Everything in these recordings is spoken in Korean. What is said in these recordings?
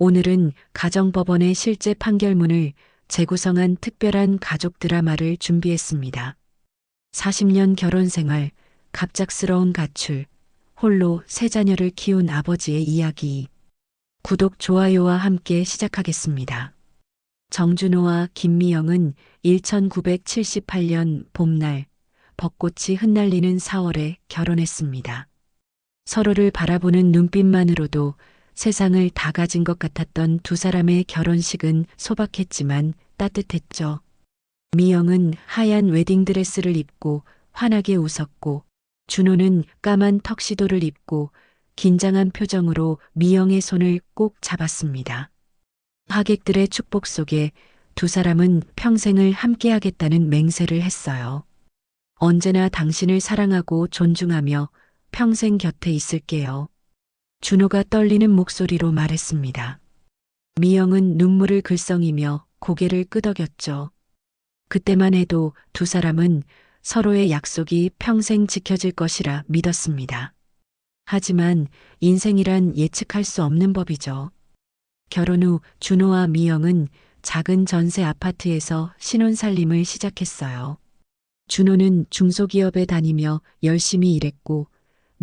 오늘은 가정법원의 실제 판결문을 재구성한 특별한 가족 드라마를 준비했습니다. 40년 결혼 생활, 갑작스러운 가출, 홀로 세 자녀를 키운 아버지의 이야기. 구독, 좋아요와 함께 시작하겠습니다. 정준호와 김미영은 1978년 봄날, 벚꽃이 흩날리는 4월에 결혼했습니다. 서로를 바라보는 눈빛만으로도 세상을 다 가진 것 같았던 두 사람의 결혼식은 소박했지만 따뜻했죠. 미영은 하얀 웨딩드레스를 입고 환하게 웃었고, 준호는 까만 턱시도를 입고 긴장한 표정으로 미영의 손을 꼭 잡았습니다. 하객들의 축복 속에 두 사람은 평생을 함께하겠다는 맹세를 했어요. 언제나 당신을 사랑하고 존중하며 평생 곁에 있을게요. 준호가 떨리는 목소리로 말했습니다. 미영은 눈물을 글썽이며 고개를 끄덕였죠. 그때만 해도 두 사람은 서로의 약속이 평생 지켜질 것이라 믿었습니다. 하지만 인생이란 예측할 수 없는 법이죠. 결혼 후 준호와 미영은 작은 전세 아파트에서 신혼살림을 시작했어요. 준호는 중소기업에 다니며 열심히 일했고,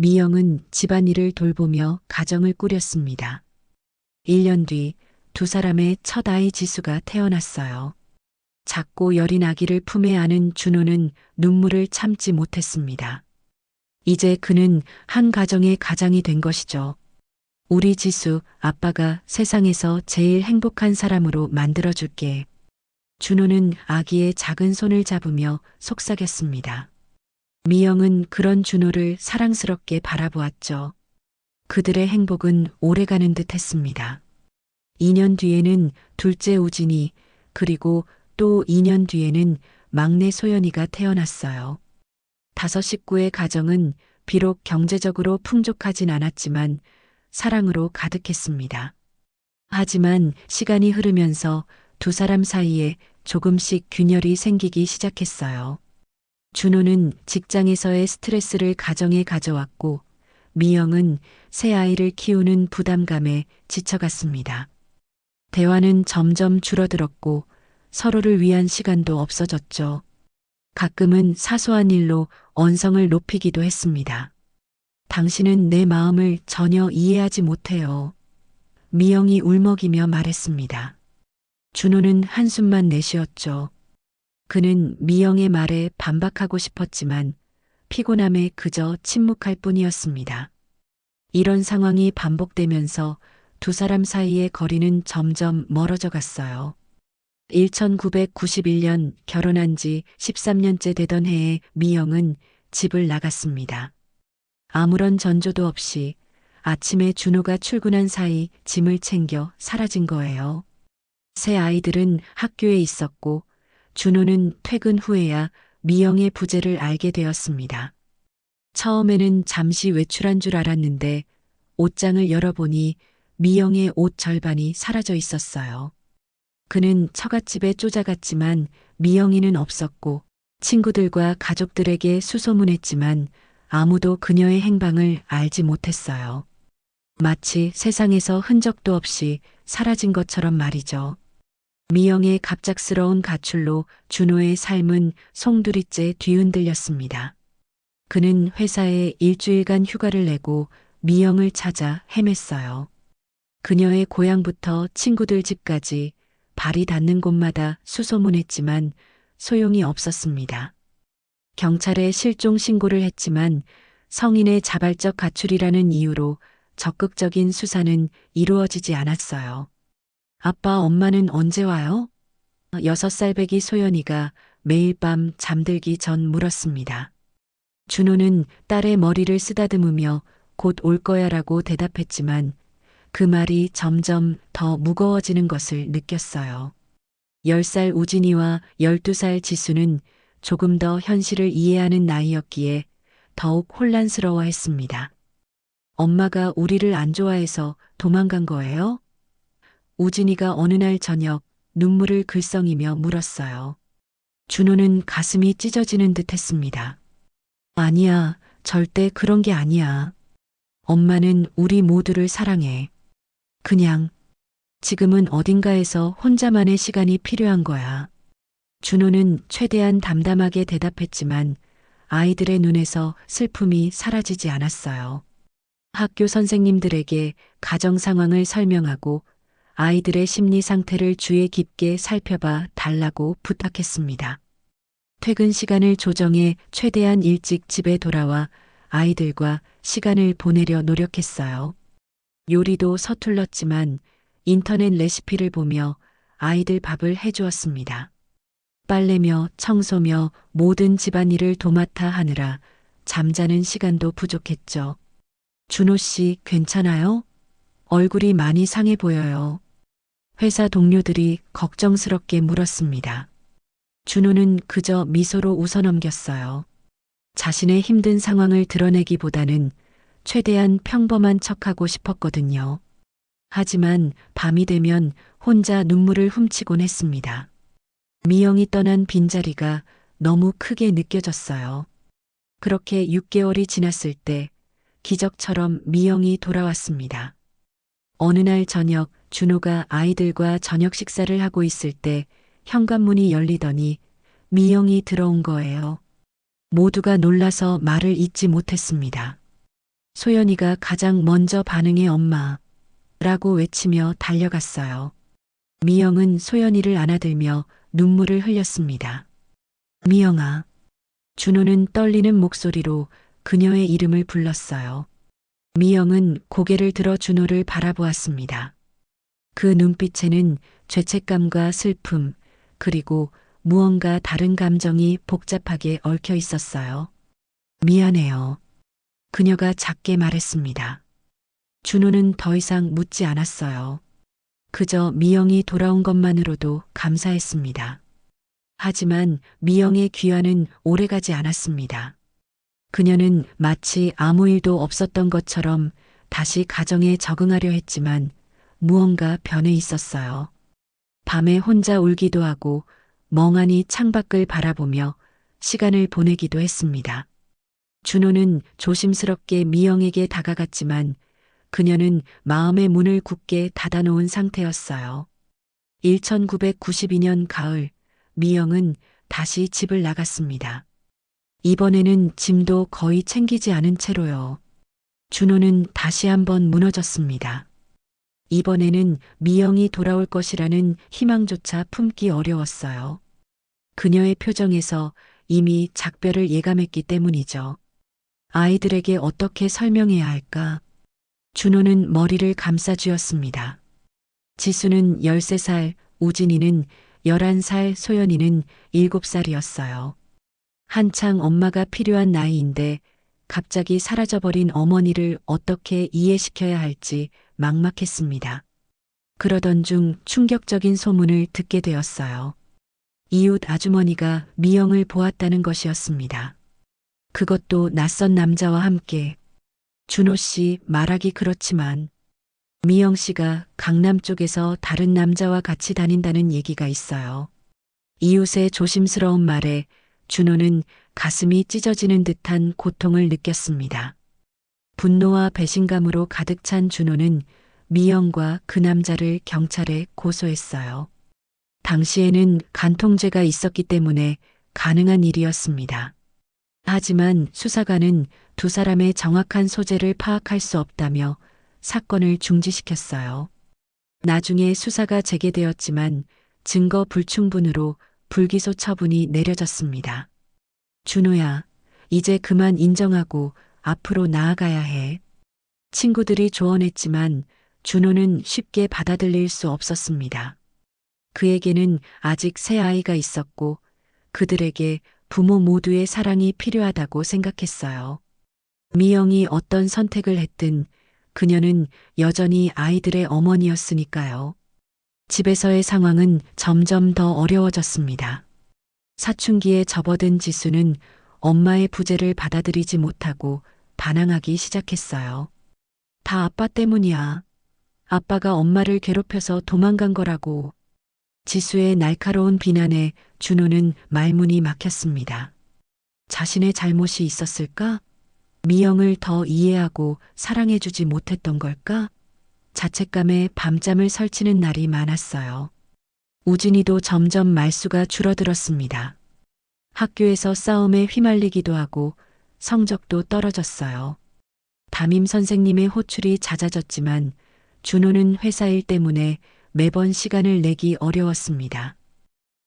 미영은 집안일을 돌보며 가정을 꾸렸습니다. 1년 뒤 두 사람의 첫 아이 지수가 태어났어요. 작고 여린 아기를 품에 안은 준호는 눈물을 참지 못했습니다. 이제 그는 한 가정의 가장이 된 것이죠. 우리 지수, 아빠가 세상에서 제일 행복한 사람으로 만들어줄게. 준호는 아기의 작은 손을 잡으며 속삭였습니다. 미영은 그런 준호를 사랑스럽게 바라보았죠. 그들의 행복은 오래가는 듯 했습니다. 2년 뒤에는 둘째 우진이, 그리고 또 2년 뒤에는 막내 소연이가 태어났어요. 5식구의 가정은 비록 경제적으로 풍족하진 않았지만 사랑으로 가득했습니다. 하지만 시간이 흐르면서 두 사람 사이에 조금씩 균열이 생기기 시작했어요. 준호는 직장에서의 스트레스를 가정에 가져왔고, 미영은 새 아이를 키우는 부담감에 지쳐갔습니다. 대화는 점점 줄어들었고 서로를 위한 시간도 없어졌죠. 가끔은 사소한 일로 언성을 높이기도 했습니다. 당신은 내 마음을 전혀 이해하지 못해요. 미영이 울먹이며 말했습니다. 준호는 한숨만 내쉬었죠. 그는 미영의 말에 반박하고 싶었지만 피곤함에 그저 침묵할 뿐이었습니다. 이런 상황이 반복되면서 두 사람 사이의 거리는 점점 멀어져 갔어요. 1991년 결혼한 지 13년째 되던 해에 미영은 집을 나갔습니다. 아무런 전조도 없이 아침에 준호가 출근한 사이 짐을 챙겨 사라진 거예요. 새 아이들은 학교에 있었고 준호는 퇴근 후에야 미영의 부재를 알게 되었습니다. 처음에는 잠시 외출한 줄 알았는데 옷장을 열어보니 미영의 옷 절반이 사라져 있었어요. 그는 처갓집에 쫓아갔지만 미영이는 없었고 친구들과 가족들에게 수소문했지만 아무도 그녀의 행방을 알지 못했어요. 마치 세상에서 흔적도 없이 사라진 것처럼 말이죠. 미영의 갑작스러운 가출로 준호의 삶은 송두리째 뒤흔들렸습니다. 그는 회사에 일주일간 휴가를 내고 미영을 찾아 헤맸어요. 그녀의 고향부터 친구들 집까지 발이 닿는 곳마다 수소문했지만 소용이 없었습니다. 경찰에 실종 신고를 했지만 성인의 자발적 가출이라는 이유로 적극적인 수사는 이루어지지 않았어요. 아빠, 엄마는 언제 와요? 6살 배기 소연이가 매일 밤 잠들기 전 물었습니다. 준호는 딸의 머리를 쓰다듬으며 곧 올 거야라고 대답했지만 그 말이 점점 더 무거워지는 것을 느꼈어요. 10살 우진이와 12살 지수는 조금 더 현실을 이해하는 나이였기에 더욱 혼란스러워했습니다. 엄마가 우리를 안 좋아해서 도망간 거예요? 우진이가 어느 날 저녁 눈물을 글썽이며 물었어요. 준호는 가슴이 찢어지는 듯 했습니다. 아니야, 절대 그런 게 아니야. 엄마는 우리 모두를 사랑해. 그냥 지금은 어딘가에서 혼자만의 시간이 필요한 거야. 준호는 최대한 담담하게 대답했지만 아이들의 눈에서 슬픔이 사라지지 않았어요. 학교 선생님들에게 가정 상황을 설명하고 아이들의 심리 상태를 주의 깊게 살펴봐 달라고 부탁했습니다. 퇴근 시간을 조정해 최대한 일찍 집에 돌아와 아이들과 시간을 보내려 노력했어요. 요리도 서툴렀지만 인터넷 레시피를 보며 아이들 밥을 해주었습니다. 빨래며 청소며 모든 집안일을 도맡아 하느라 잠자는 시간도 부족했죠. 준호 씨 괜찮아요? 얼굴이 많이 상해 보여요. 회사 동료들이 걱정스럽게 물었습니다. 준호는 그저 미소로 웃어넘겼어요. 자신의 힘든 상황을 드러내기보다는 최대한 평범한 척하고 싶었거든요. 하지만 밤이 되면 혼자 눈물을 훔치곤 했습니다. 미영이 떠난 빈자리가 너무 크게 느껴졌어요. 그렇게 6개월이 지났을 때 기적처럼 미영이 돌아왔습니다. 어느 날 저녁 준호가 아이들과 저녁 식사를 하고 있을 때 현관문이 열리더니 미영이 들어온 거예요. 모두가 놀라서 말을 잇지 못했습니다. 소연이가 가장 먼저 반응해 엄마라고 외치며 달려갔어요. 미영은 소연이를 안아들며 눈물을 흘렸습니다. 미영아. 준호는 떨리는 목소리로 그녀의 이름을 불렀어요. 미영은 고개를 들어 준호를 바라보았습니다. 그 눈빛에는 죄책감과 슬픔, 그리고 무언가 다른 감정이 복잡하게 얽혀 있었어요. 미안해요. 그녀가 작게 말했습니다. 준호는 더 이상 묻지 않았어요. 그저 미영이 돌아온 것만으로도 감사했습니다. 하지만 미영의 귀환은 오래가지 않았습니다. 그녀는 마치 아무 일도 없었던 것처럼 다시 가정에 적응하려 했지만 무언가 변해 있었어요. 밤에 혼자 울기도 하고 멍하니 창밖을 바라보며 시간을 보내기도 했습니다. 준호는 조심스럽게 미영에게 다가갔지만 그녀는 마음의 문을 굳게 닫아놓은 상태였어요. 1992년 가을, 미영은 다시 집을 나갔습니다. 이번에는 짐도 거의 챙기지 않은 채로요. 준호는 다시 한번 무너졌습니다. 이번에는 미영이 돌아올 것이라는 희망조차 품기 어려웠어요. 그녀의 표정에서 이미 작별을 예감했기 때문이죠. 아이들에게 어떻게 설명해야 할까? 준호는 머리를 감싸쥐었습니다. 지수는 13살, 우진이는 11살, 소연이는 7살이었어요. 한창 엄마가 필요한 나이인데 갑자기 사라져버린 어머니를 어떻게 이해시켜야 할지 막막했습니다. 그러던 중 충격적인 소문을 듣게 되었어요. 이웃 아주머니가 미영을 보았다는 것이었습니다. 그것도 낯선 남자와 함께. 준호 씨 말하기 그렇지만 미영 씨가 강남 쪽에서 다른 남자와 같이 다닌다는 얘기가 있어요. 이웃의 조심스러운 말에 준호는 가슴이 찢어지는 듯한 고통을 느꼈습니다. 분노와 배신감으로 가득 찬 준호는 미영과 그 남자를 경찰에 고소했어요. 당시에는 간통죄가 있었기 때문에 가능한 일이었습니다. 하지만 수사관은 두 사람의 정확한 소재를 파악할 수 없다며 사건을 중지시켰어요. 나중에 수사가 재개되었지만 증거 불충분으로 불기소 처분이 내려졌습니다. 준호야, 이제 그만 인정하고 앞으로 나아가야 해. 친구들이 조언했지만 준호는 쉽게 받아들일 수 없었습니다. 그에게는 아직 새 아이가 있었고 그들에게 부모 모두의 사랑이 필요하다고 생각했어요. 미영이 어떤 선택을 했든 그녀는 여전히 아이들의 어머니였으니까요. 집에서의 상황은 점점 더 어려워졌습니다. 사춘기에 접어든 지수는 엄마의 부재를 받아들이지 못하고 반항하기 시작했어요. 다 아빠 때문이야. 아빠가 엄마를 괴롭혀서 도망간 거라고. 지수의 날카로운 비난에 준호는 말문이 막혔습니다. 자신의 잘못이 있었을까? 미영을 더 이해하고 사랑해주지 못했던 걸까? 자책감에 밤잠을 설치는 날이 많았어요. 우진이도 점점 말수가 줄어들었습니다. 학교에서 싸움에 휘말리기도 하고 성적도 떨어졌어요. 담임 선생님의 호출이 잦아졌지만 준호는 회사 일 때문에 매번 시간을 내기 어려웠습니다.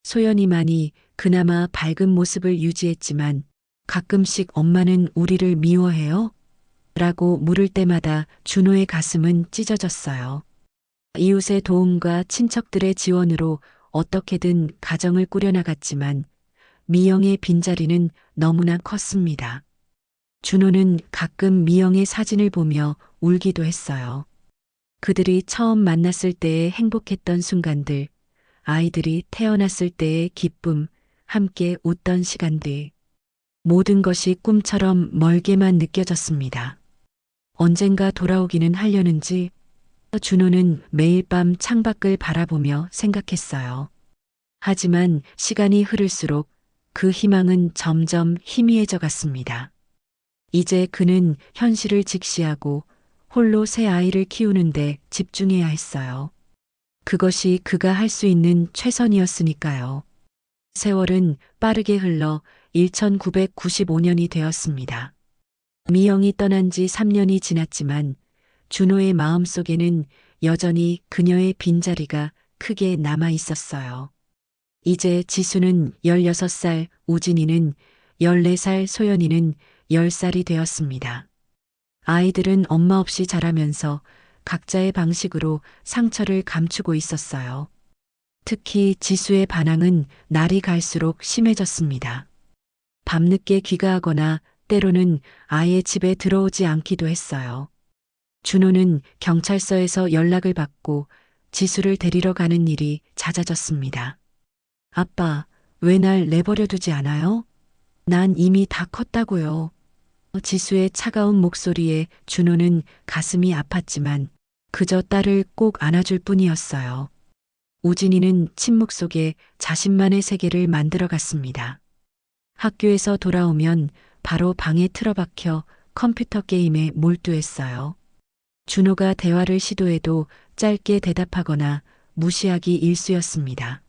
소연이만이 그나마 밝은 모습을 유지했지만 가끔씩 엄마는 우리를 미워해요? 라고 물을 때마다 준호의 가슴은 찢어졌어요. 이웃의 도움과 친척들의 지원으로 어떻게든 가정을 꾸려나갔지만 미영의 빈자리는 너무나 컸습니다. 준호는 가끔 미영의 사진을 보며 울기도 했어요. 그들이 처음 만났을 때의 행복했던 순간들, 아이들이 태어났을 때의 기쁨, 함께 웃던 시간들. 모든 것이 꿈처럼 멀게만 느껴졌습니다. 언젠가 돌아오기는 하려는지 준호는 매일 밤 창밖을 바라보며 생각했어요. 하지만 시간이 흐를수록 그 희망은 점점 희미해져 갔습니다. 이제 그는 현실을 직시하고 홀로 새 아이를 키우는데 집중해야 했어요. 그것이 그가 할 수 있는 최선이었으니까요. 세월은 빠르게 흘러 1995년이 되었습니다. 미영이 떠난 지 3년이 지났지만 준호의 마음속에는 여전히 그녀의 빈자리가 크게 남아 있었어요. 이제 지수는 16살, 우진이는 14살, 소연이는 10살이 되었습니다. 아이들은 엄마 없이 자라면서 각자의 방식으로 상처를 감추고 있었어요. 특히 지수의 반항은 날이 갈수록 심해졌습니다. 밤늦게 귀가하거나 때로는 아예 집에 들어오지 않기도 했어요. 준호는 경찰서에서 연락을 받고 지수를 데리러 가는 일이 잦아졌습니다. 아빠, 왜 날 내버려 두지 않아요? 난 이미 다 컸다고요. 지수의 차가운 목소리에 준호는 가슴이 아팠지만 그저 딸을 꼭 안아줄 뿐이었어요. 우진이는 침묵 속에 자신만의 세계를 만들어갔습니다. 학교에서 돌아오면 바로 방에 틀어박혀 컴퓨터 게임에 몰두했어요. 준호가 대화를 시도해도 짧게 대답하거나 무시하기 일쑤였습니다.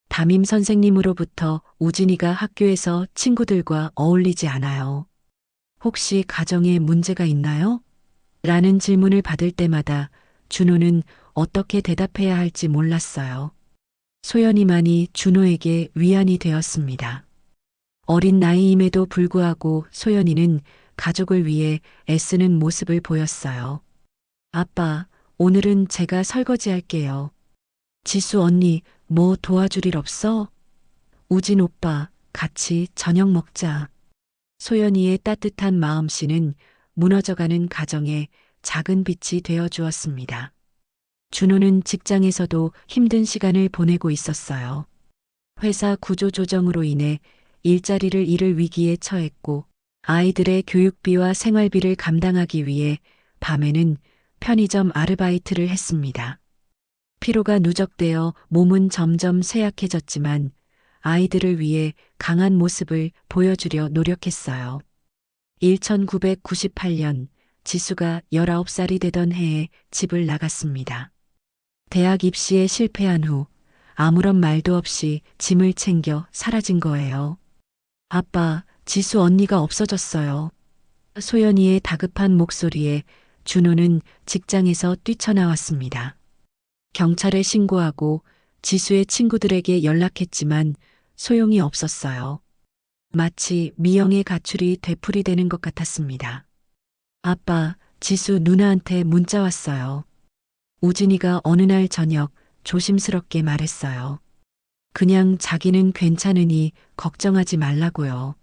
담임 선생님으로부터 우진이가 학교에서 친구들과 어울리지 않아요. 혹시 가정에 문제가 있나요? 라는 질문을 받을 때마다 준호는 어떻게 대답해야 할지 몰랐어요. 소연이만이 준호에게 위안이 되었습니다. 어린 나이임에도 불구하고 소연이는 가족을 위해 애쓰는 모습을 보였어요. 아빠, 오늘은 제가 설거지할게요. 지수 언니, 뭐 도와줄 일 없어? 우진 오빠, 같이 저녁 먹자. 소연이의 따뜻한 마음씨는 무너져가는 가정에 작은 빛이 되어 주었습니다. 준호는 직장에서도 힘든 시간을 보내고 있었어요. 회사 구조 조정으로 인해 일자리를 잃을 위기에 처했고 아이들의 교육비와 생활비를 감당하기 위해 밤에는 편의점 아르바이트를 했습니다. 피로가 누적되어 몸은 점점 쇠약해졌지만 아이들을 위해 강한 모습을 보여주려 노력했어요. 1998년 지수가 19살이 되던 해에 집을 나갔습니다. 대학 입시에 실패한 후 아무런 말도 없이 짐을 챙겨 사라진 거예요. 아빠, 지수 언니가 없어졌어요. 소연이의 다급한 목소리에 준호는 직장에서 뛰쳐나왔습니다. 경찰에 신고하고 지수의 친구들에게 연락했지만 소용이 없었어요. 마치 미영의 가출이 되풀이되는 것 같았습니다. 아빠, 지수 누나한테 문자 왔어요. 우진이가 어느 날 저녁 조심스럽게 말했어요. 그냥 자기는 괜찮으니 걱정하지 말라고요.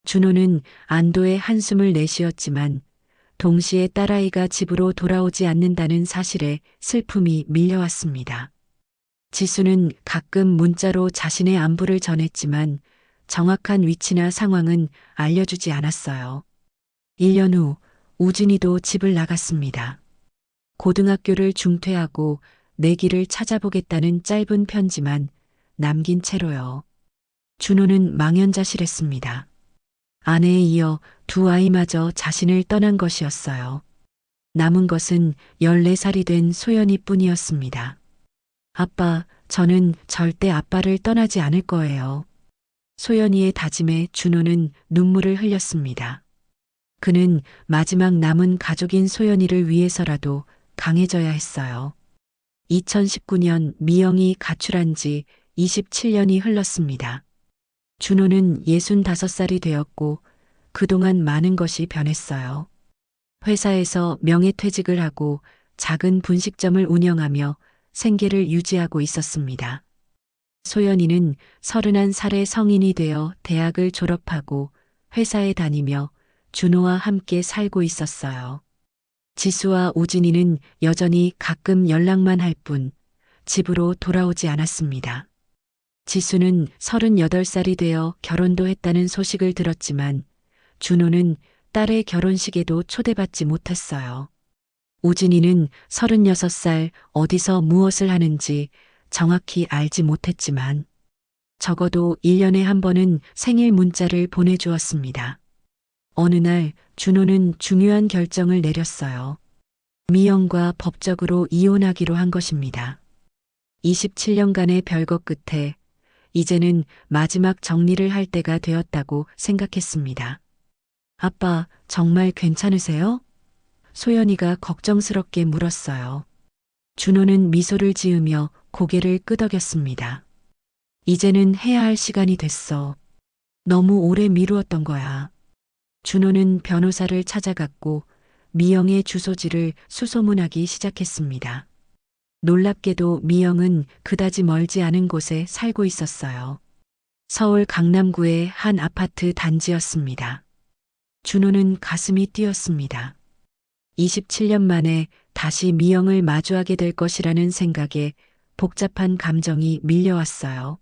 준호는 안도의 한숨을 내쉬었지만 동시에 딸아이가 집으로 돌아오지 않는다는 사실에 슬픔이 밀려왔습니다. 지수는 가끔 문자로 자신의 안부를 전했지만 정확한 위치나 상황은 알려주지 않았어요. 1년 후 우진이도 집을 나갔습니다. 고등학교를 중퇴하고 내 길을 찾아보겠다는 짧은 편지만 남긴 채로요. 준호는 망연자실했습니다. 아내에 이어 두 아이마저 자신을 떠난 것이었어요. 남은 것은 14살이 된 소연이 뿐이었습니다. 아빠, 저는 절대 아빠를 떠나지 않을 거예요. 소연이의 다짐에 준호는 눈물을 흘렸습니다. 그는 마지막 남은 가족인 소연이를 위해서라도 강해져야 했어요. 2019년 미영이 가출한 지 27년이 흘렀습니다. 준호는 65살이 되었고 그동안 많은 것이 변했어요. 회사에서 명예퇴직을 하고 작은 분식점을 운영하며 생계를 유지하고 있었습니다. 소연이는 31살의 성인이 되어 대학을 졸업하고 회사에 다니며 준호와 함께 살고 있었어요. 지수와 우진이는 여전히 가끔 연락만 할 뿐 집으로 돌아오지 않았습니다. 지수는 38살이 되어 결혼도 했다는 소식을 들었지만 준호는 딸의 결혼식에도 초대받지 못했어요. 우진이는 36살 어디서 무엇을 하는지 정확히 알지 못했지만 적어도 1년에 한 번은 생일 문자를 보내주었습니다. 어느 날 준호는 중요한 결정을 내렸어요. 미영과 법적으로 이혼하기로 한 것입니다. 27년간의 별거 끝에 이제는 마지막 정리를 할 때가 되었다고 생각했습니다. 아빠, 정말 괜찮으세요? 소연이가 걱정스럽게 물었어요. 준호는 미소를 지으며 고개를 끄덕였습니다. 이제는 해야 할 시간이 됐어. 너무 오래 미루었던 거야. 준호는 변호사를 찾아갔고 미영의 주소지를 수소문하기 시작했습니다. 놀랍게도 미영은 그다지 멀지 않은 곳에 살고 있었어요. 서울 강남구의 한 아파트 단지였습니다. 준호는 가슴이 뛰었습니다. 27년 만에 다시 미영을 마주하게 될 것이라는 생각에 복잡한 감정이 밀려왔어요.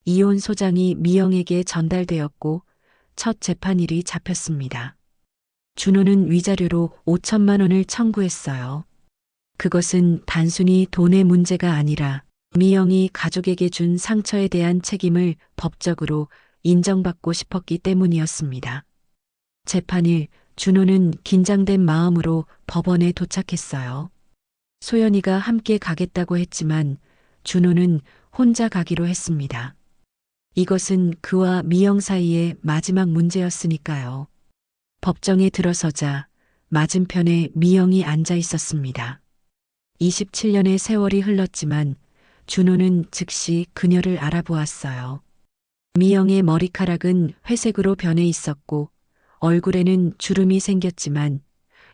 이혼 소장이 미영에게 전달되었고 첫 재판일이 잡혔습니다. 준호는 위자료로 5천만 원을 청구했어요. 그것은 단순히 돈의 문제가 아니라 미영이 가족에게 준 상처에 대한 책임을 법적으로 인정받고 싶었기 때문이었습니다. 재판일, 준호는 긴장된 마음으로 법원에 도착했어요. 소연이가 함께 가겠다고 했지만 준호는 혼자 가기로 했습니다. 이것은 그와 미영 사이의 마지막 문제였으니까요. 법정에 들어서자 맞은편에 미영이 앉아 있었습니다. 27년의 세월이 흘렀지만 준호는 즉시 그녀를 알아보았어요. 미영의 머리카락은 회색으로 변해 있었고 얼굴에는 주름이 생겼지만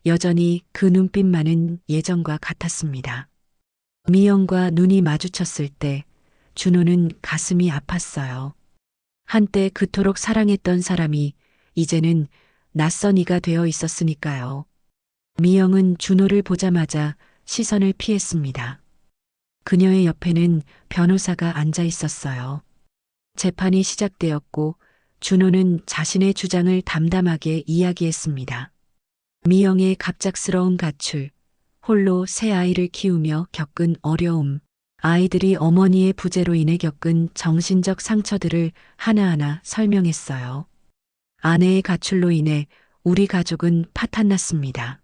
여전히 그 눈빛만은 예전과 같았습니다. 미영과 눈이 마주쳤을 때 준호는 가슴이 아팠어요. 한때 그토록 사랑했던 사람이 이제는 낯선 이가 되어 있었으니까요. 미영은 준호를 보자마자 시선을 피했습니다. 그녀의 옆에는 변호사가 앉아 있었어요. 재판이 시작되었고 준호는 자신의 주장을 담담하게 이야기했습니다. 미영의 갑작스러운 가출, 홀로 새 아이를 키우며 겪은 어려움, 아이들이 어머니의 부재로 인해 겪은 정신적 상처들을 하나하나 설명했어요. 아내의 가출로 인해 우리 가족은 파탄났습니다.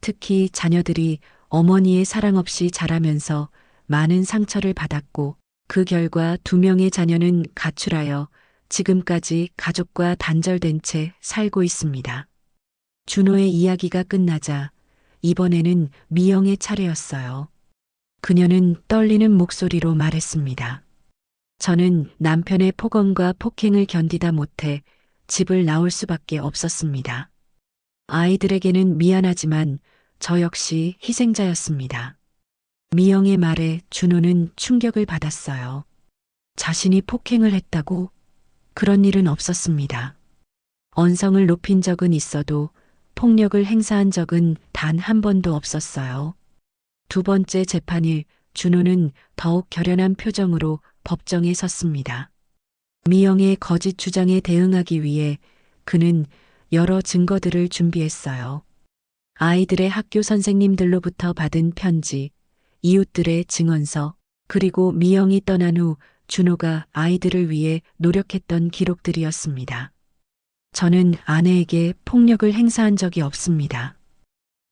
특히 자녀들이 어머니의 사랑 없이 자라면서 많은 상처를 받았고 그 결과 2명의 자녀는 가출하여 지금까지 가족과 단절된 채 살고 있습니다. 준호의 이야기가 끝나자 이번에는 미영의 차례였어요. 그녀는 떨리는 목소리로 말했습니다. 저는 남편의 폭언과 폭행을 견디다 못해 집을 나올 수밖에 없었습니다. 아이들에게는 미안하지만 저 역시 희생자였습니다. 미영의 말에 준호는 충격을 받았어요. 자신이 폭행을 했다고? 그런 일은 없었습니다. 언성을 높인 적은 있어도 폭력을 행사한 적은 단 한 번도 없었어요. 2번째 재판일, 준호는 더욱 결연한 표정으로 법정에 섰습니다. 미영의 거짓 주장에 대응하기 위해 그는 여러 증거들을 준비했어요. 아이들의 학교 선생님들로부터 받은 편지, 이웃들의 증언서, 그리고 미영이 떠난 후 준호가 아이들을 위해 노력했던 기록들이었습니다. 저는 아내에게 폭력을 행사한 적이 없습니다.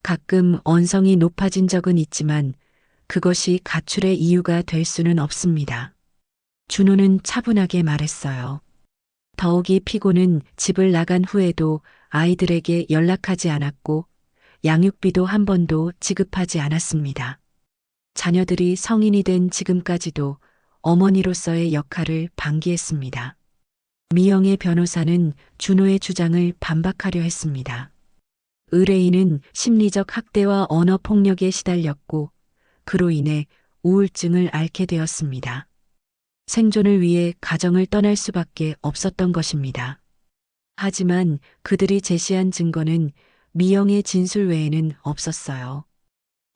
가끔 언성이 높아진 적은 있지만 그것이 가출의 이유가 될 수는 없습니다. 준호는 차분하게 말했어요. 더욱이 피고는 집을 나간 후에도 아이들에게 연락하지 않았고 양육비도 한 번도 지급하지 않았습니다. 자녀들이 성인이 된 지금까지도 어머니로서의 역할을 방기했습니다. 미영의 변호사는 준호의 주장을 반박하려 했습니다. 의뢰인은 심리적 학대와 언어 폭력에 시달렸고 그로 인해 우울증을 앓게 되었습니다. 생존을 위해 가정을 떠날 수밖에 없었던 것입니다. 하지만 그들이 제시한 증거는 미영의 진술 외에는 없었어요.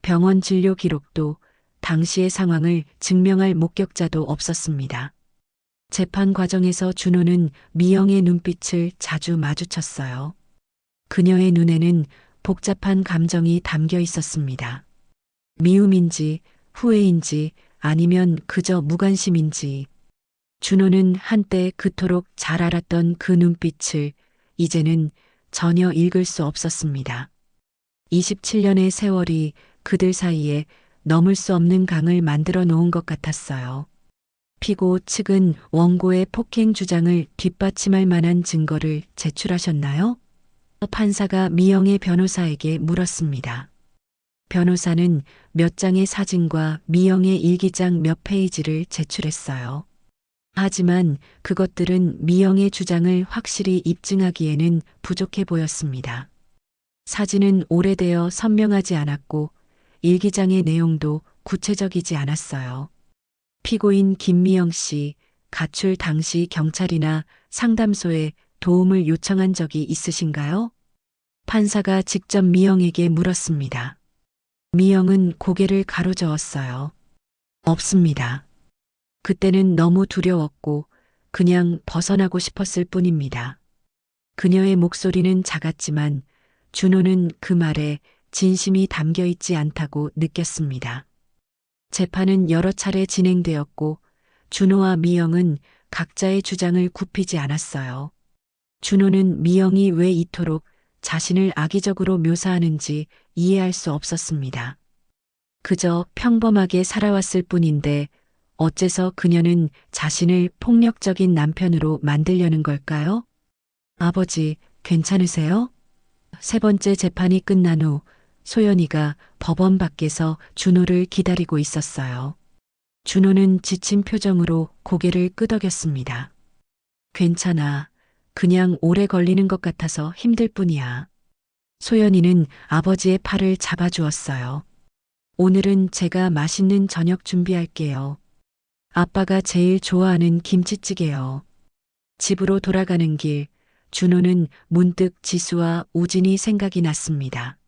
병원 진료 기록도 당시의 상황을 증명할 목격자도 없었습니다. 재판 과정에서 준호는 미영의 눈빛을 자주 마주쳤어요. 그녀의 눈에는 복잡한 감정이 담겨 있었습니다. 미움인지 후회인지 아니면 그저 무관심인지. 준호는 한때 그토록 잘 알았던 그 눈빛을 이제는 전혀 읽을 수 없었습니다. 27년의 세월이 그들 사이에 넘을 수 없는 강을 만들어 놓은 것 같았어요. 피고 측은 원고의 폭행 주장을 뒷받침할 만한 증거를 제출하셨나요? 판사가 미영의 변호사에게 물었습니다. 변호사는 몇 장의 사진과 미영의 일기장 몇 페이지를 제출했어요. 하지만 그것들은 미영의 주장을 확실히 입증하기에는 부족해 보였습니다. 사진은 오래되어 선명하지 않았고 일기장의 내용도 구체적이지 않았어요. 피고인 김미영 씨, 가출 당시 경찰이나 상담소에 도움을 요청한 적이 있으신가요? 판사가 직접 미영에게 물었습니다. 미영은 고개를 가로저었어요. 없습니다. 그때는 너무 두려웠고 그냥 벗어나고 싶었을 뿐입니다. 그녀의 목소리는 작았지만 준호는 그 말에 진심이 담겨 있지 않다고 느꼈습니다. 재판은 여러 차례 진행되었고 준호와 미영은 각자의 주장을 굽히지 않았어요. 준호는 미영이 왜 이토록 자신을 악의적으로 묘사하는지 이해할 수 없었습니다. 그저 평범하게 살아왔을 뿐인데 어째서 그녀는 자신을 폭력적인 남편으로 만들려는 걸까요? 아버지, 괜찮으세요? 세 번째 재판이 끝난 후 소연이가 법원 밖에서 준호를 기다리고 있었어요. 준호는 지친 표정으로 고개를 끄덕였습니다. 괜찮아. 그냥 오래 걸리는 것 같아서 힘들 뿐이야. 소연이는 아버지의 팔을 잡아주었어요. 오늘은 제가 맛있는 저녁 준비할게요. 아빠가 제일 좋아하는 김치찌개요. 집으로 돌아가는 길, 준호는 문득 지수와 우진이 생각이 났습니다.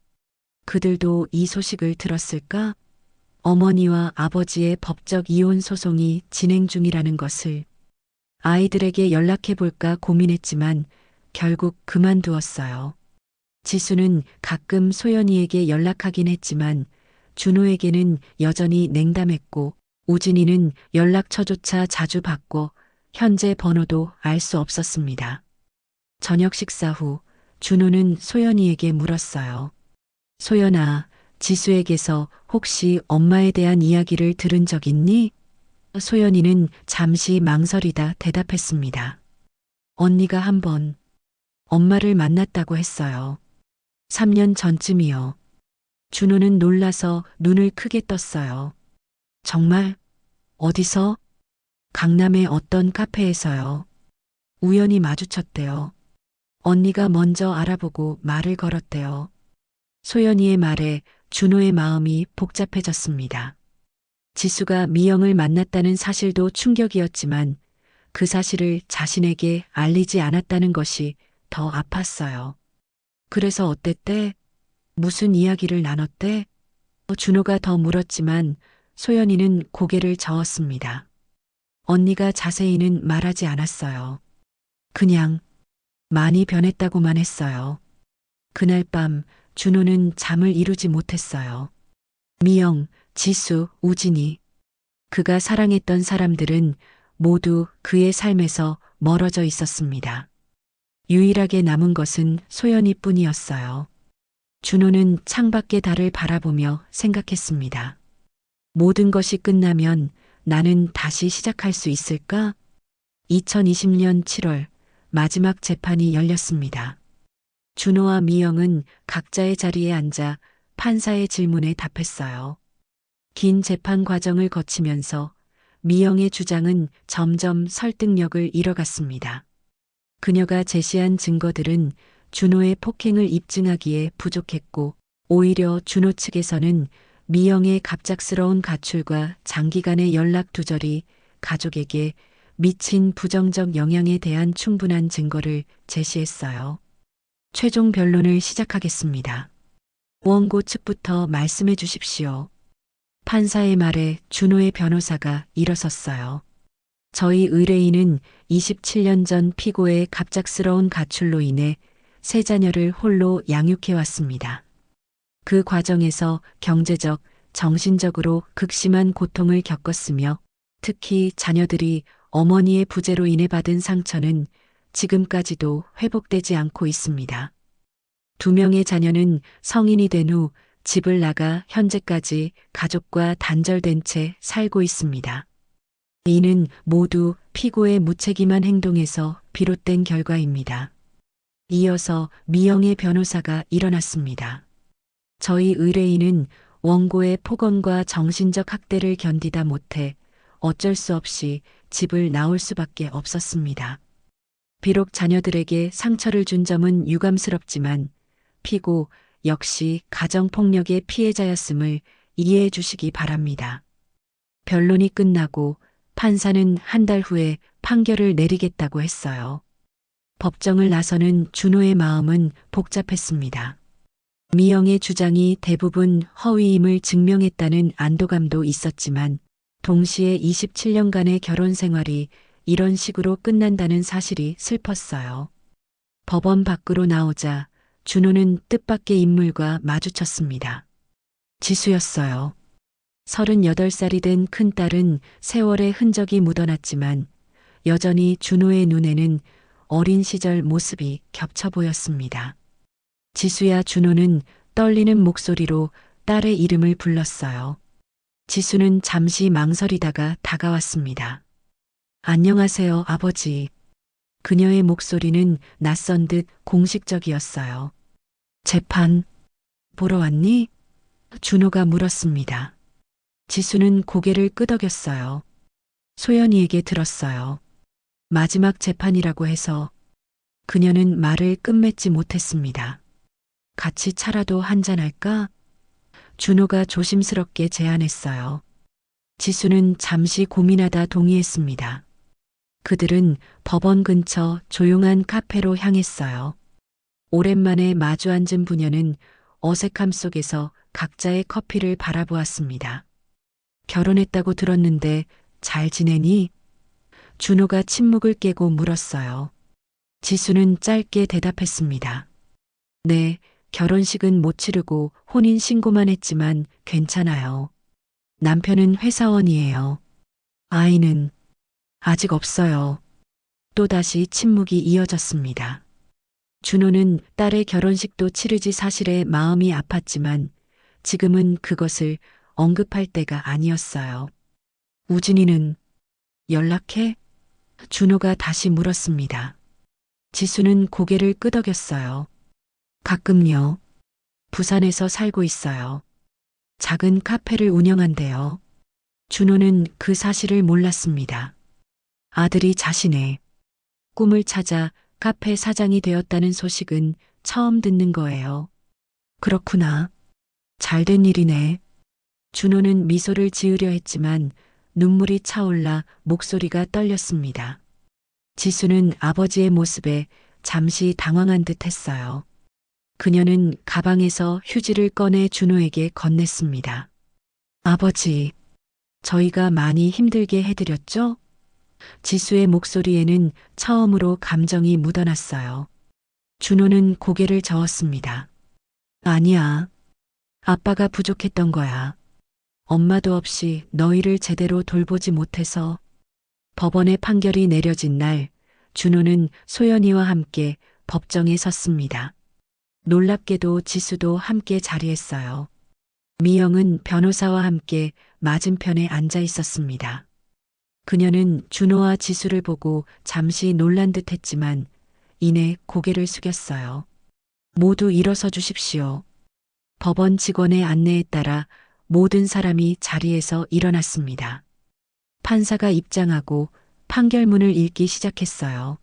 그들도 이 소식을 들었을까? 어머니와 아버지의 법적 이혼 소송이 진행 중이라는 것을. 아이들에게 연락해 볼까 고민했지만 결국 그만두었어요. 지수는 가끔 소연이에게 연락하긴 했지만 준호에게는 여전히 냉담했고 우진이는 연락처조차 자주 바꿔 현재 번호도 알 수 없었습니다. 저녁 식사 후 준호는 소연이에게 물었어요. 소연아, 지수에게서 혹시 엄마에 대한 이야기를 들은 적 있니? 소연이는 잠시 망설이다 대답했습니다. 언니가 한 번 엄마를 만났다고 했어요. 3년 전쯤이요. 준호는 놀라서 눈을 크게 떴어요. 정말? 어디서? 강남의 어떤 카페에서요. 우연히 마주쳤대요. 언니가 먼저 알아보고 말을 걸었대요. 소연이의 말에 준호의 마음이 복잡해졌습니다. 지수가 미영을 만났다는 사실도 충격이었지만 그 사실을 자신에게 알리지 않았다는 것이 더 아팠어요. 그래서 어땠대? 무슨 이야기를 나눴대? 준호가 더 물었지만 소연이는 고개를 저었습니다. 언니가 자세히는 말하지 않았어요. 그냥 많이 변했다고만 했어요. 그날 밤 준호는 잠을 이루지 못했어요. 미영, 지수, 우진이. 그가 사랑했던 사람들은 모두 그의 삶에서 멀어져 있었습니다. 유일하게 남은 것은 소연이 뿐이었어요. 준호는 창밖의 달을 바라보며 생각했습니다. 모든 것이 끝나면 나는 다시 시작할 수 있을까? 2020년 7월 마지막 재판이 열렸습니다. 준호와 미영은 각자의 자리에 앉아 판사의 질문에 답했어요. 긴 재판 과정을 거치면서 미영의 주장은 점점 설득력을 잃어갔습니다. 그녀가 제시한 증거들은 준호의 폭행을 입증하기에 부족했고, 오히려 준호 측에서는 미영의 갑작스러운 가출과 장기간의 연락 두절이 가족에게 미친 부정적 영향에 대한 충분한 증거를 제시했어요. 최종 변론을 시작하겠습니다. 원고 측부터 말씀해 주십시오. 판사의 말에 준호의 변호사가 일어섰어요. 저희 의뢰인은 27년 전 피고의 갑작스러운 가출로 인해 세 자녀를 홀로 양육해왔습니다. 그 과정에서 경제적, 정신적으로 극심한 고통을 겪었으며 특히 자녀들이 어머니의 부재로 인해 받은 상처는 지금까지도 회복되지 않고 있습니다. 2명의 자녀는 성인이 된 후 집을 나가 현재까지 가족과 단절된 채 살고 있습니다. 이는 모두 피고의 무책임한 행동에서 비롯된 결과입니다. 이어서 미영의 변호사가 일어났습니다. 저희 의뢰인은 원고의 폭언과 정신적 학대를 견디다 못해 어쩔 수 없이 집을 나올 수밖에 없었습니다. 비록 자녀들에게 상처를 준 점은 유감스럽지만 피고 역시 가정폭력의 피해자였음을 이해해 주시기 바랍니다. 변론이 끝나고 판사는 한 달 후에 판결을 내리겠다고 했어요. 법정을 나서는 준호의 마음은 복잡했습니다. 미영의 주장이 대부분 허위임을 증명했다는 안도감도 있었지만 동시에 27년간의 결혼 생활이 이런 식으로 끝난다는 사실이 슬펐어요. 법원 밖으로 나오자 준호는 뜻밖의 인물과 마주쳤습니다. 지수였어요. 38살이 된 큰딸은 세월의 흔적이 묻어났지만 여전히 준호의 눈에는 어린 시절 모습이 겹쳐 보였습니다. 지수야. 준호는 떨리는 목소리로 딸의 이름을 불렀어요. 지수는 잠시 망설이다가 다가왔습니다. 안녕하세요, 아버지. 그녀의 목소리는 낯선 듯 공식적이었어요. 재판 보러 왔니? 준호가 물었습니다. 지수는 고개를 끄덕였어요. 소연이에게 들었어요. 마지막 재판이라고 해서. 그녀는 말을 끝맺지 못했습니다. 같이 차라도 한잔할까? 준호가 조심스럽게 제안했어요. 지수는 잠시 고민하다 동의했습니다. 그들은 법원 근처 조용한 카페로 향했어요. 오랜만에 마주 앉은 부녀는 어색함 속에서 각자의 커피를 바라보았습니다. 결혼했다고 들었는데 잘 지내니? 준호가 침묵을 깨고 물었어요. 지수는 짧게 대답했습니다. 네, 결혼식은 못 치르고 혼인 신고만 했지만 괜찮아요. 남편은 회사원이에요. 아이는 아직 없어요. 또다시 침묵이 이어졌습니다. 준호는 딸의 결혼식도 치르지 사실에 마음이 아팠지만 지금은 그것을 언급할 때가 아니었어요. 우진이는 연락해? 준호가 다시 물었습니다. 지수는 고개를 끄덕였어요. 가끔요. 부산에서 살고 있어요. 작은 카페를 운영한대요. 준호는 그 사실을 몰랐습니다. 아들이 자신의 꿈을 찾아 카페 사장이 되었다는 소식은 처음 듣는 거예요. 그렇구나. 잘된 일이네. 준호는 미소를 지으려 했지만 눈물이 차올라 목소리가 떨렸습니다. 지수는 아버지의 모습에 잠시 당황한 듯 했어요. 그녀는 가방에서 휴지를 꺼내 준호에게 건넸습니다. 아버지, 저희가 많이 힘들게 해드렸죠? 지수의 목소리에는 처음으로 감정이 묻어났어요. 준호는 고개를 저었습니다. 아니야. 아빠가 부족했던 거야. 엄마도 없이 너희를 제대로 돌보지 못해서. 법원의 판결이 내려진 날, 준호는 소연이와 함께 법정에 섰습니다. 놀랍게도 지수도 함께 자리했어요. 미영은 변호사와 함께 맞은편에 앉아 있었습니다. 그녀는 준호와 지수를 보고 잠시 놀란 듯 했지만 이내 고개를 숙였어요. 모두 일어서 주십시오. 법원 직원의 안내에 따라 모든 사람이 자리에서 일어났습니다. 판사가 입장하고 판결문을 읽기 시작했어요.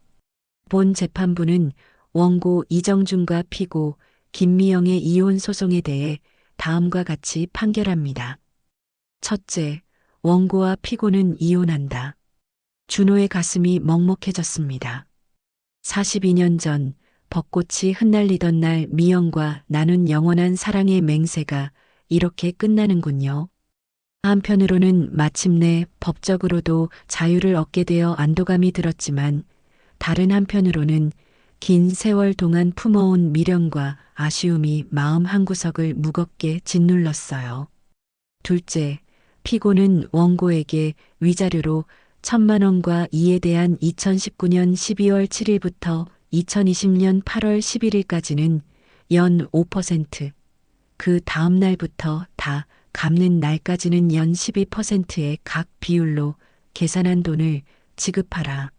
본 재판부는 원고 이정준과 피고 김미영의 이혼 소송에 대해 다음과 같이 판결합니다. 첫째, 원고와 피고는 이혼한다. 준호의 가슴이 먹먹해졌습니다. 42년 전 벚꽃이 흩날리던 날 미영과 나눈 영원한 사랑의 맹세가 이렇게 끝나는군요. 한편으로는 마침내 법적으로도 자유를 얻게 되어 안도감이 들었지만 다른 한편으로는 긴 세월 동안 품어온 미련과 아쉬움이 마음 한구석을 무겁게 짓눌렀어요. 둘째, 피고는 원고에게 위자료로 1,000만 원과 이에 대한 2019년 12월 7일부터 2020년 8월 11일까지는 연 5%, 그 다음 날부터 다 갚는 날까지는 연 12%의 각 비율로 계산한 돈을 지급하라.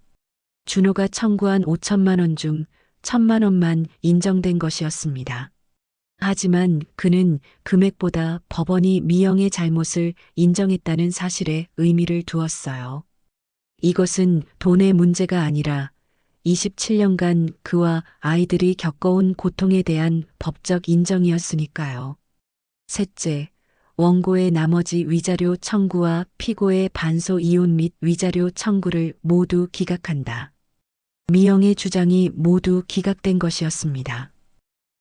준호가 청구한 5천만 원 중 1,000만 원만 인정된 것이었습니다. 하지만 그는 금액보다 법원이 미영의 잘못을 인정했다는 사실에 의미를 두었어요. 이것은 돈의 문제가 아니라 27년간 그와 아이들이 겪어온 고통에 대한 법적 인정이었으니까요. 셋째, 원고의 나머지 위자료 청구와 피고의 반소 이혼 및 위자료 청구를 모두 기각한다. 미영의 주장이 모두 기각된 것이었습니다.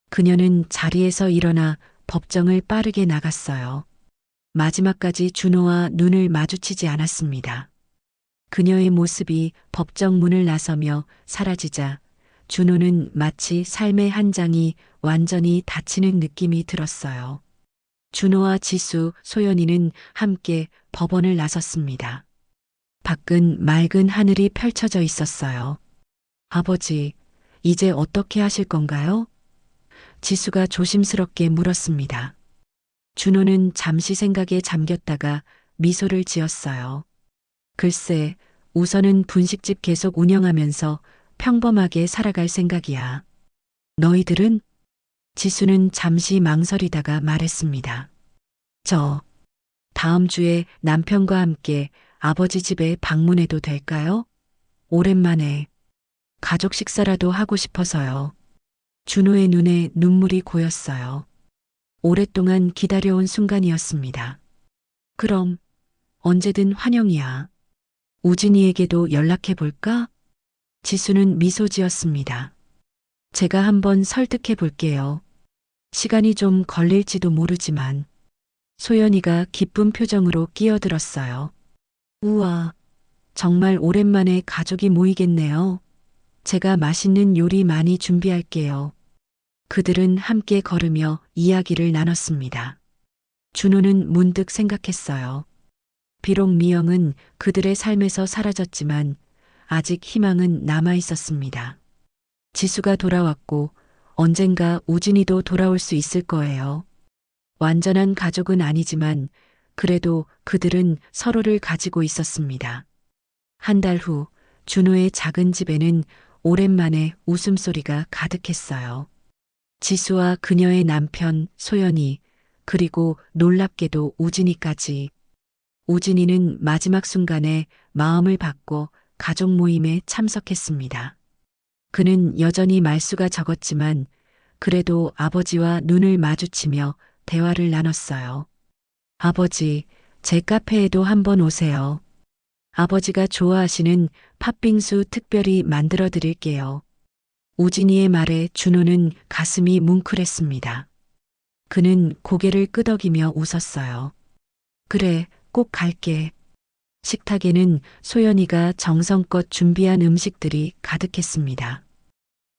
그녀는 자리에서 일어나 법정을 빠르게 나갔어요. 마지막까지 준호와 눈을 마주치지 않았습니다. 그녀의 모습이 법정 문을 나서며 사라지자 준호는 마치 삶의 한 장이 완전히 닫히는 느낌이 들었어요. 준호와 지수, 소연이는 함께 법원을 나섰습니다. 밖은 맑은 하늘이 펼쳐져 있었어요. 아버지, 이제 어떻게 하실 건가요? 지수가 조심스럽게 물었습니다. 준호는 잠시 생각에 잠겼다가 미소를 지었어요. 글쎄, 우선은 분식집 계속 운영하면서 평범하게 살아갈 생각이야. 너희들은? 지수는 잠시 망설이다가 말했습니다. 저, 다음 주에 남편과 함께 아버지 집에 방문해도 될까요? 오랜만에 가족 식사라도 하고 싶어서요. 준호의 눈에 눈물이 고였어요. 오랫동안 기다려온 순간이었습니다. 그럼 언제든 환영이야. 우진이에게도 연락해 볼까? 지수는 미소 지었습니다. 제가 한번 설득해 볼게요. 시간이 좀 걸릴지도 모르지만. 소연이가 기쁜 표정으로 끼어들었어요. 우와, 정말 오랜만에 가족이 모이겠네요. 제가 맛있는 요리 많이 준비할게요. 그들은 함께 걸으며 이야기를 나눴습니다. 준호는 문득 생각했어요. 비록 미영은 그들의 삶에서 사라졌지만 아직 희망은 남아 있었습니다. 지수가 돌아왔고 언젠가 우진이도 돌아올 수 있을 거예요. 완전한 가족은 아니지만 그래도 그들은 서로를 가지고 있었습니다. 한 달 후 준호의 작은 집에는 오랜만에 웃음소리가 가득했어요. 지수와 그녀의 남편 소연이 그리고 놀랍게도 우진이까지. 우진이는 마지막 순간에 마음을 바꿔 가족 모임에 참석했습니다. 그는 여전히 말수가 적었지만 그래도 아버지와 눈을 마주치며 대화를 나눴어요. 아버지, 제 카페에도 한번 오세요. 아버지가 좋아하시는 팥빙수 특별히 만들어 드릴게요. 우진이의 말에 준호는 가슴이 뭉클했습니다. 그는 고개를 끄덕이며 웃었어요. 그래, 꼭 갈게. 식탁에는 소연이가 정성껏 준비한 음식들이 가득했습니다.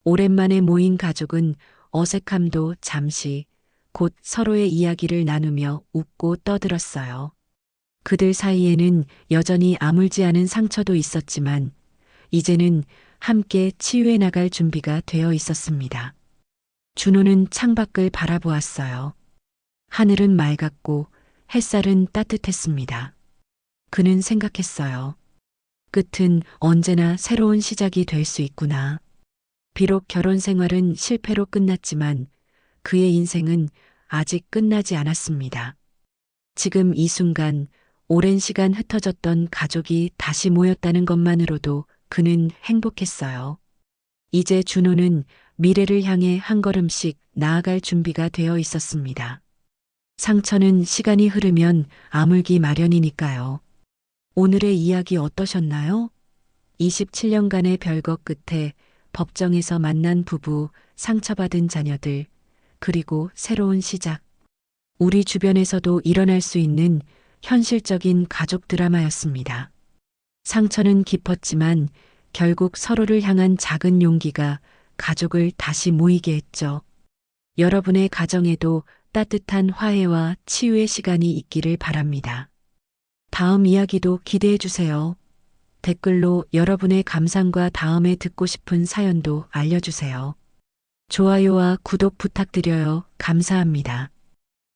오랜만에 모인 가족은 어색함도 잠시 곧 서로의 이야기를 나누며 웃고 떠들었어요. 그들 사이에는 여전히 아물지 않은 상처도 있었지만 이제는 함께 치유해 나갈 준비가 되어 있었습니다. 준호는 창밖을 바라보았어요. 하늘은 맑았고 햇살은 따뜻했습니다. 그는 생각했어요. 끝은 언제나 새로운 시작이 될 수 있구나. 비록 결혼 생활은 실패로 끝났지만 그의 인생은 아직 끝나지 않았습니다. 지금 이 순간 오랜 시간 흩어졌던 가족이 다시 모였다는 것만으로도 그는 행복했어요. 이제 준호는 미래를 향해 한 걸음씩 나아갈 준비가 되어 있었습니다. 상처는 시간이 흐르면 아물기 마련이니까요. 오늘의 이야기 어떠셨나요? 27년간의 별거 끝에 법정에서 만난 부부, 상처받은 자녀들, 그리고 새로운 시작. 우리 주변에서도 일어날 수 있는 현실적인 가족 드라마였습니다. 상처는 깊었지만 결국 서로를 향한 작은 용기가 가족을 다시 모이게 했죠. 여러분의 가정에도 따뜻한 화해와 치유의 시간이 있기를 바랍니다. 다음 이야기도 기대해 주세요. 댓글로 여러분의 감상과 다음에 듣고 싶은 사연도 알려주세요. 좋아요와 구독 부탁드려요. 감사합니다.